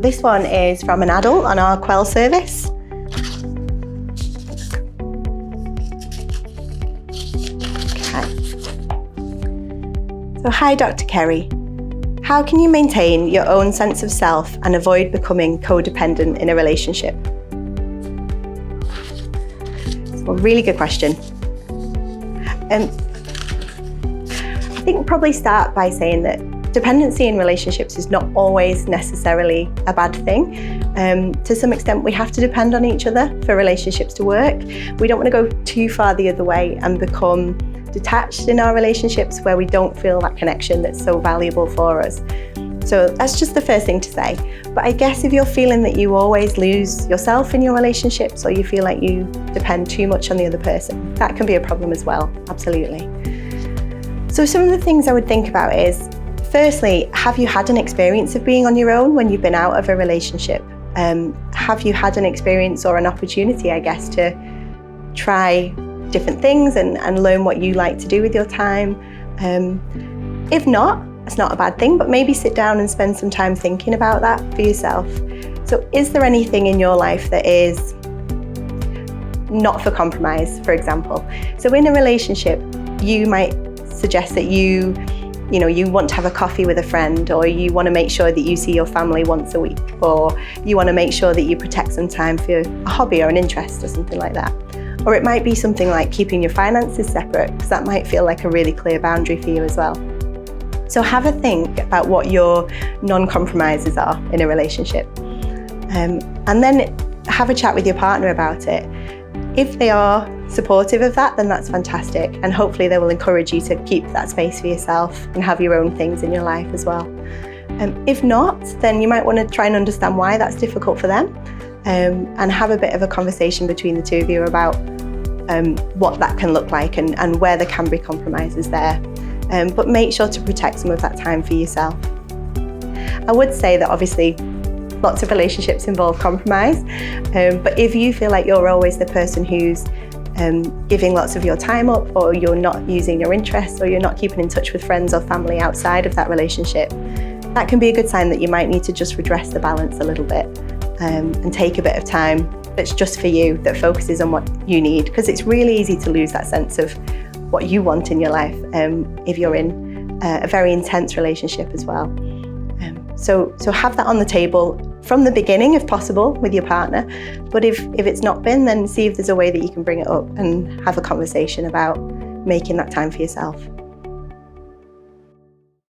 This one is from an adult on our Quell service. So, hi Dr Kerry. How can you maintain your own sense of self and avoid becoming codependent in a relationship? So, a really good question. I think probably start by saying that dependency in relationships is not always necessarily a bad thing. To some extent, we have to depend on each other for relationships to work. We don't want to go too far the other way and become detached in our relationships where we don't feel that connection that's so valuable for us. So that's just the first thing to say. But I guess if you're feeling that you always lose yourself in your relationships, or you feel like you depend too much on the other person, that can be a problem as well, absolutely. So some of the things I would think about is, firstly, have you had an experience of being on your own when you've been out of a relationship? Have you had an experience or an opportunity, I guess, to try different things and learn what you like to do with your time? If not, it's not a bad thing, but maybe sit down and spend some time thinking about that for yourself. So is there anything in your life that is not for compromise, for example? So in a relationship, you might suggest that you want to have a coffee with a friend, or you want to make sure that you see your family once a week, or you want to make sure that you protect some time for a hobby or an interest or something like that. Or it might be something like keeping your finances separate, because that might feel like a really clear boundary for you as well. So have a think about what your non-compromises are in a relationship. And then have a chat with your partner about it. If they are supportive of that, then that's fantastic. And hopefully they will encourage you to keep that space for yourself and have your own things in your life as well. If not, then you might want to try and understand why that's difficult for them, and have a bit of a conversation between the two of you about what that can look like and where there can be compromises there. But make sure to protect some of that time for yourself. I would say that obviously lots of relationships involve compromise, but if you feel like you're always the person who's giving lots of your time up, or you're not using your interests, or you're not keeping in touch with friends or family outside of that relationship, that can be a good sign that you might need to just redress the balance a little bit, and take a bit of time that's just for you, that focuses on what you need, because it's really easy to lose that sense of what you want in your life if you're in a very intense relationship as well. So have that on the table from the beginning if possible with your partner, but if it's not been, then see if there's a way that you can bring it up and have a conversation about making that time for yourself.